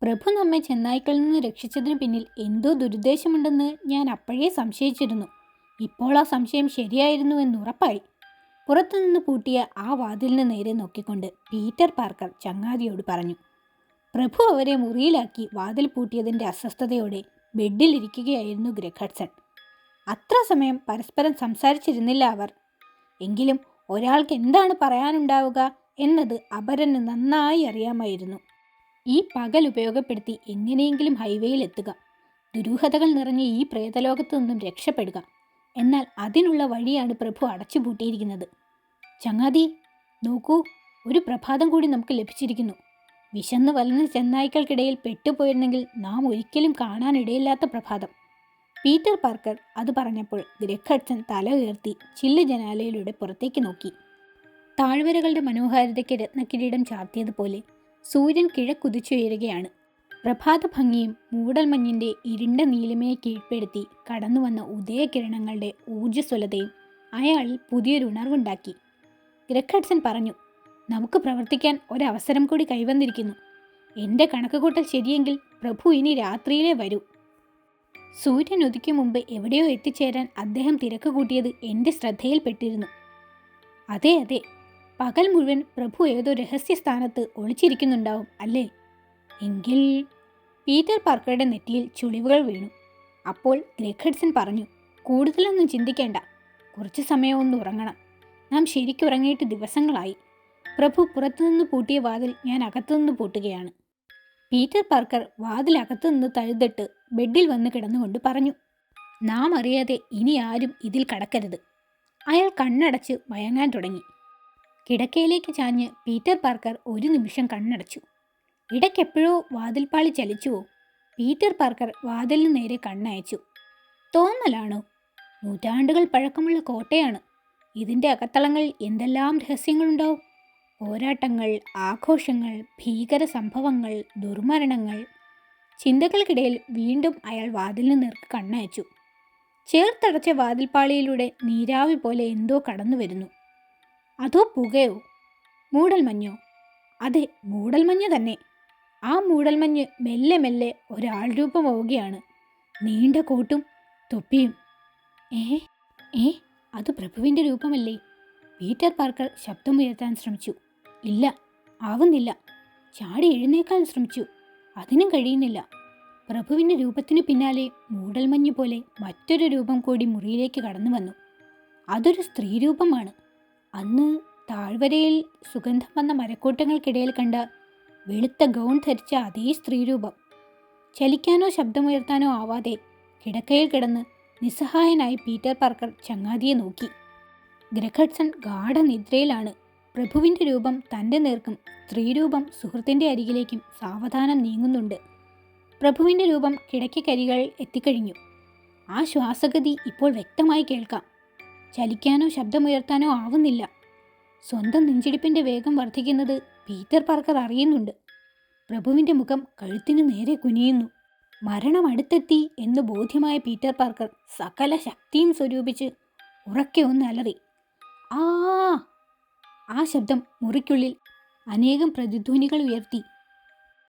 പ്രഭു നമ്മെ ചെന്നായ്ക്കളിൽ നിന്ന് രക്ഷിച്ചതിന് പിന്നിൽ എന്തോ ദുരുദ്ദേശമുണ്ടെന്ന് ഞാൻ അപ്പോഴേ സംശയിച്ചിരുന്നു. ഇപ്പോൾ ആ സംശയം ശരിയായിരുന്നുവെന്ന് ഉറപ്പായി. പുറത്തുനിന്ന് പൂട്ടിയ ആ വാതിലിന് നേരെ നോക്കിക്കൊണ്ട് പീറ്റർ പാർക്കർ ചങ്ങാതിയോട് പറഞ്ഞു. പ്രഭു അവരെ മുറിയിലാക്കി വാതിൽ പൂട്ടിയതിൻ്റെ അസ്വസ്ഥതയോടെ ബെഡിലിരിക്കുകയായിരുന്നു ഗ്രെഗ് ഹഡ്സൺ. അത്ര സമയം പരസ്പരം സംസാരിച്ചിരുന്നില്ല അവർ. എങ്കിലും ഒരാൾക്ക് എന്താണ് പറയാനുണ്ടാവുക എന്നത് അപരന് നന്നായി അറിയാമായിരുന്നു. ഈ പകൽ ഉപയോഗപ്പെടുത്തി എങ്ങനെയെങ്കിലും ഹൈവേയിൽ എത്തുക, ദുരൂഹതകൾ നിറഞ്ഞ ഈ പ്രേതലോകത്തു നിന്നും രക്ഷപ്പെടുക. എന്നാൽ അതിനുള്ള വഴിയാണ് പ്രഭു അടച്ചുപൂട്ടിയിരിക്കുന്നത്. ചങ്ങാതി, നോക്കൂ, ഒരു പ്രഭാതം കൂടി നമുക്ക് ലഭിച്ചിരിക്കുന്നു. വിശന്ന് വലഞ്ഞ ചെന്നായ്ക്കൾക്കിടയിൽ പെട്ടുപോയിരുന്നെങ്കിൽ നാം ഒരിക്കലും കാണാനിടയില്ലാത്ത പ്രഭാതം. പീറ്റർ പാർക്കർ അത് പറഞ്ഞപ്പോൾ ഗ്രെഗ് ഹഡ്സൺ തല ഉയർത്തി ചില്ല് ജനാലയിലൂടെ പുറത്തേക്ക് നോക്കി. താഴ്വരകളുടെ മനോഹാരിതയ്ക്ക് രത്നക്കിരീടം ചാർത്തിയതുപോലെ സൂര്യൻ കിഴക്കുതിച്ചുയരുകയാണ്. പ്രഭാത ഭംഗിയും മൂടൽമഞ്ഞിൻ്റെ ഇരുണ്ട നീലിമയെ കീഴ്പ്പെടുത്തി കടന്നുവന്ന ഉദയകിരണങ്ങളുടെ ഊർജ്ജസ്വലതയും അയാളിൽ പുതിയൊരു ഉണർവുണ്ടാക്കി. ഗ്രെഗ് ഹഡ്സൺ പറഞ്ഞു, നമുക്ക് പ്രവർത്തിക്കാൻ ഒരവസരം കൂടി കൈവന്നിരിക്കുന്നു. എൻ്റെ കണക്കുകൂട്ടൽ ശരിയെങ്കിൽ പ്രഭു ഇനി രാത്രിയിലേ വരൂ. സൂര്യൻ ഉദിക്കും മുമ്പ് എവിടെയോ എത്തിച്ചേരാൻ അദ്ദേഹം തിരക്ക് കൂട്ടിയത് എൻ്റെ ശ്രദ്ധയിൽപ്പെട്ടിരുന്നു. അതെ അതെ, പകൽ മുഴുവൻ പ്രഭു ഏതോ രഹസ്യസ്ഥാനത്ത് ഒളിച്ചിരിക്കുന്നുണ്ടാവും അല്ലേ? എങ്കിൽ പീറ്റർ പാർക്കറുടെ നെറ്റിയിൽ ചുളിവുകൾ വീണു. അപ്പോൾ ഗ്രെഗ് ഹഡ്സൺ പറഞ്ഞു, കൂടുതലൊന്നും ചിന്തിക്കേണ്ട, കുറച്ച് സമയം ഒന്ന് ഉറങ്ങണം. നാം ശരിക്കുറങ്ങിയിട്ട് ദിവസങ്ങളായി. പ്രഭു പുറത്തുനിന്ന് പൂട്ടിയ വാതിൽ ഞാൻ അകത്തുനിന്ന് പൂട്ടുകയാണ്. പീറ്റർ പാർക്കർ വാതിൽ അകത്തുനിന്ന് തഴുതിട്ട് ബെഡിൽ വന്ന് കിടന്നുകൊണ്ട് പറഞ്ഞു. നാം അറിയാതെ ഇനി ആരും ഇതിൽ കടക്കരുത്. അയാൾ കണ്ണടച്ച് മയങ്ങാൻ തുടങ്ങി. കിടക്കയിലേക്ക് ചാഞ്ഞ് പീറ്റർ പാർക്കർ ഒരു നിമിഷം കണ്ണടച്ചു. ഇടയ്ക്കെപ്പോഴോ വാതിൽപ്പാളി ചലിച്ചുവോ? പീറ്റർ പാർക്കർ വാതിലിന് നേരെ കണ്ണയച്ചു. തോന്നലാണോ? നൂറ്റാണ്ടുകൾ പഴക്കമുള്ള കോട്ടയാണ്. ഇതിൻ്റെ അകത്തളങ്ങളിൽ എന്തെല്ലാം രഹസ്യങ്ങളുണ്ടാവും! പോരാട്ടങ്ങൾ, ആഘോഷങ്ങൾ, ഭീകര സംഭവങ്ങൾ, ദുർമരണങ്ങൾ. ചിന്തകൾക്കിടയിൽ വീണ്ടും അയാൾ വാതിലിന് നേർക്ക് കണ്ണയച്ചു. ചേർത്തടച്ച വാതിൽപ്പാളിയിലൂടെ നീരാവി പോലെ എന്തോ കടന്നു വരുന്നു. അതോ പുകയോ? മൂടൽമഞ്ഞോ? അതെ, മൂടൽമഞ്ഞ് തന്നെ. ആ മൂടൽമഞ്ഞ് മെല്ലെ മെല്ലെ ഒരാൾ രൂപമാവുകയാണ്. നീണ്ട കോട്ടും തൊപ്പിയും. അത് പ്രഭുവിൻ്റെ രൂപമല്ലേ? പീറ്റർ പാർക്കർ ശബ്ദമുയർത്താൻ ശ്രമിച്ചു. ഇല്ല, ആവുന്നില്ല. ചാടി എഴുന്നേക്കാൻ ശ്രമിച്ചു. അതിനും കഴിയുന്നില്ല. പ്രഭുവിൻ്റെ രൂപത്തിനു പിന്നാലെ മൂടൽമഞ്ഞ് പോലെ മറ്റൊരു രൂപം കൂടി മുറിയിലേക്ക് കടന്നു വന്നു. അതൊരു സ്ത്രീരൂപമാണ്. അന്ന് താഴ്വരയിൽ സുഗന്ധം വന്ന മരക്കൂട്ടങ്ങൾക്കിടയിൽ കണ്ട വെളുത്ത ഗൗൺ ധരിച്ച അതേ സ്ത്രീരൂപം. ചലിക്കാനോ ശബ്ദമുയർത്താനോ ആവാതെ കിടക്കയിൽ കിടന്ന് നിസ്സഹായനായി പീറ്റർ പാർക്കർ ചങ്ങാതിയെ നോക്കി. Greg Hudson ഗാഠനിദ്രയിലാണ്. പ്രഭുവിൻ്റെ രൂപം തൻ്റെ നേർക്കും സ്ത്രീരൂപം സുഹൃത്തിൻ്റെ അരികിലേക്കും സാവധാനം നീങ്ങുന്നുണ്ട്. പ്രഭുവിൻ്റെ രൂപം കിടക്കക്കരികൾ എത്തിക്കഴിഞ്ഞു. ആ ശ്വാസഗതി ഇപ്പോൾ വ്യക്തമായി കേൾക്കാം. ചലിക്കാനോ ശബ്ദമുയർത്താനോ ആവുന്നില്ല. സ്വന്തം നെഞ്ചിടിപ്പിൻ്റെ വേഗം വർദ്ധിക്കുന്നത് പീറ്റർ പാർക്കർ അറിയുന്നുണ്ട്. പ്രഭുവിൻ്റെ മുഖം കഴുത്തിന് നേരെ കുനിയുന്നു. മരണം അടുത്തെത്തി എന്ന് ബോധ്യമായ പീറ്റർ പാർക്കർ സകല ശക്തിയും സ്വരൂപിച്ച് ഉറക്കെ ഒന്ന് അലറി. ആ ശബ്ദം മുറിക്കുള്ളിൽ അനേകം പ്രതിധ്വനികൾ ഉയർത്തി.